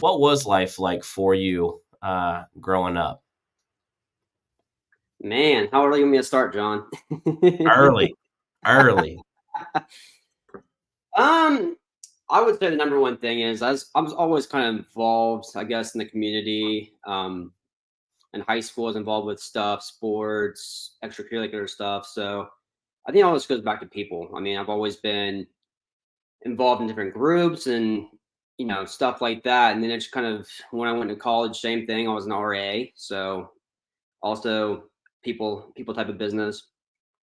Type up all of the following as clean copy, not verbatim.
what was life like for you growing up? Man, how early you want me to start, John? Early, early. um, I would say the number one thing is I was always kind of involved, I guess, in the community. In high school, I was involved with stuff, sports, extracurricular stuff. So I think all this goes back to people. I mean, I've always been involved in different groups and stuff like that. And then it's kind of when I went to college, same thing. I was an RA, so also people type of business.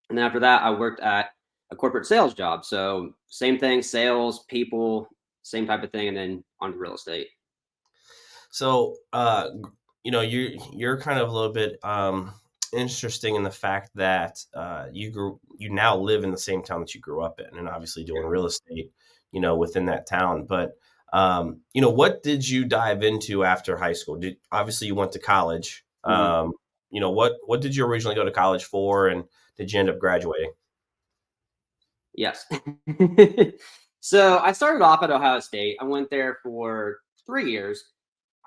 And then after that, I worked at a corporate sales job. So same thing, sales, people, same type of thing, and then on to real estate. So, you're kind of a little bit interesting in the fact that you now live in the same town that you grew up in, and obviously doing Yeah. real estate, within that town. But what did you dive into after high school? Obviously you went to college. Mhm. What did you originally go to college for, and did you end up graduating? Yes. So I started off at Ohio State. I went there for 3 years.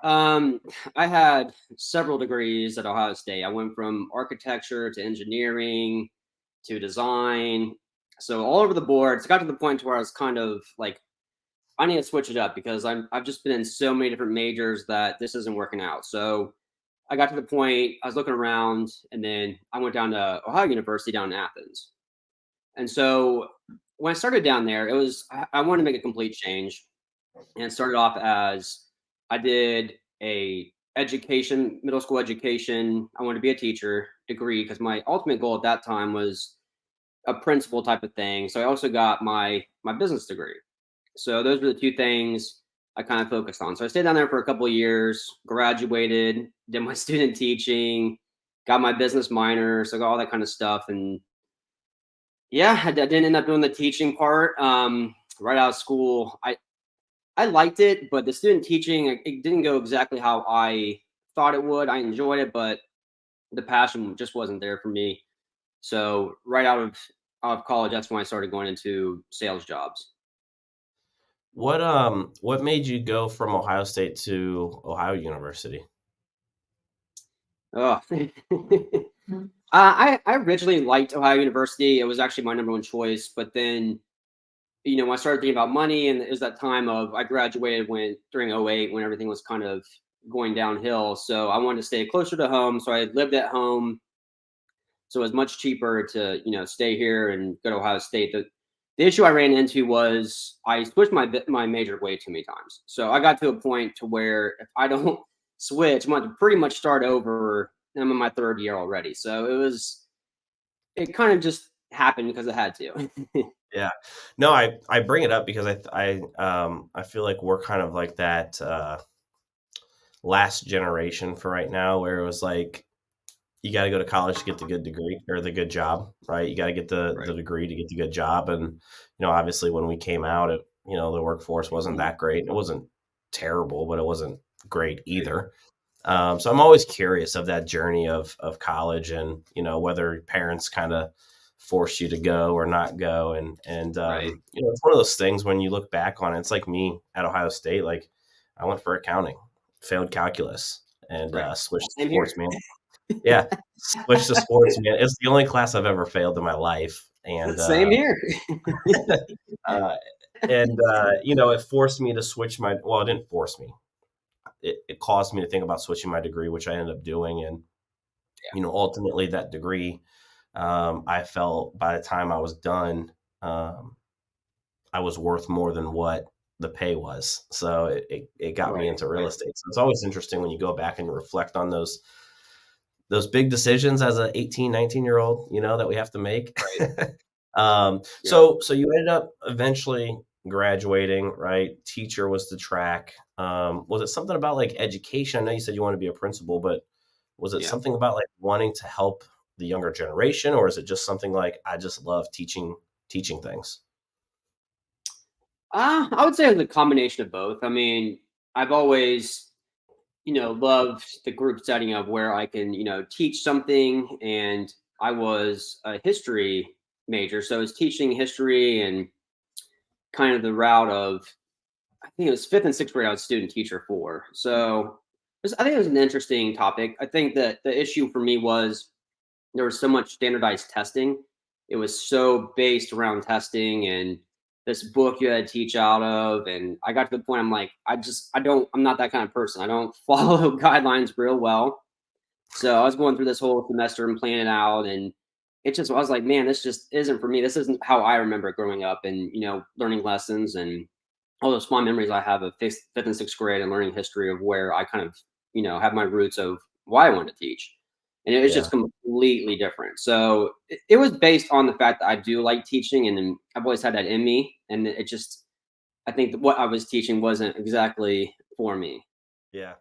Um, I had several degrees at Ohio State. I went from architecture to engineering to design. So all over the boards. It got to the point where I was kind of like, I need to switch it up because I've just been in so many different majors that this isn't working out. So I got to the point I was looking around, and then I went down to Ohio University down in Athens. And so when I started down there, I wanted to make a complete change, and it started off as I did a education, middle school education. I wanted to be a teacher degree because my ultimate goal at that time was a principal type of thing. So I also got my business degree. So those were the two things I kind of focused on. So I stayed down there for a couple of years, graduated, did my student teaching, got my business minor, so I got all that kind of stuff. And yeah, I didn't end up doing the teaching part. Right out of school, I liked it, but the student teaching it didn't go exactly how I thought it would. I enjoyed it, but the passion just wasn't there for me. So right out of college, that's when I started going into sales jobs. What made you go from Ohio State to Ohio University? Oh, I originally liked Ohio University. It was actually my number one choice, but then when I started thinking about money, and it was that time of I graduated when during '08 when everything was kind of going downhill. So I wanted to stay closer to home. So I lived at home. So it was much cheaper to, stay here and go to Ohio State. The issue I ran into was I switched my major way too many times. So I got to a point to where if I don't switch, I'm going to pretty much start over. I'm in my third year already. So it kind of just happened because it had to. Yeah. No, I bring it up because I feel like we're kind of like that last generation for right now where it was like you got to go to college to get the good degree or the good job, right? You got to get the Right. degree to get the good job. And obviously when we came out, the workforce wasn't Mhm. that great. It wasn't terrible, but it wasn't great either. So I'm always curious of that journey of college, and whether parents kind of force you to go or not go, and Right. it's one of those things when you look back on it. It's like me at Ohio State. Like I went for accounting, failed calculus, and Right. switched to Same here. sports man. Yeah, switched to sports man. It's the only class I've ever failed in my life, and Same here. uh, it forced me to switch my. Well, it didn't force me. It caused me to think about switching my degree, which I ended up doing, and ultimately that degree, I felt by the time I was done, um, I was worth more than what the pay was. So it got me Right. into real Right. estate. So it's always interesting when you go back and reflect on those big decisions as a 18, 19-year old, that we have to make. Right. Yep. So you ended up eventually graduating, right? Teacher was the track. Was it something about like education? I know you said you want to be a principal, but was it Yeah. something about like wanting to help the younger generation, or is it just something like I just love teaching things? I would say it's a combination of both. I mean, I've always, loved the group setting of where I can, teach something. And I was a history major. So I was teaching history and kind of the route of I think it was fifth and sixth grade. I was student teacher for. So I think it was an interesting topic. I think that the issue for me was there was so much standardized testing. It was so based around testing and this book you had to teach out of. And I got to the point I'm like, I'm not that kind of person. I don't follow guidelines real well. So I was going through this whole semester and planning out, and I was like, man, this just isn't for me. This isn't how I remember growing up and, learning lessons and all those fond memories I have of fifth and sixth grade and learning history of where I kind of, have my roots of why I wanted to teach. And it was Yeah. just completely different. So it was based on the fact that I do like teaching and then I've always had that in me. And I think that what I was teaching wasn't exactly for me. Yeah.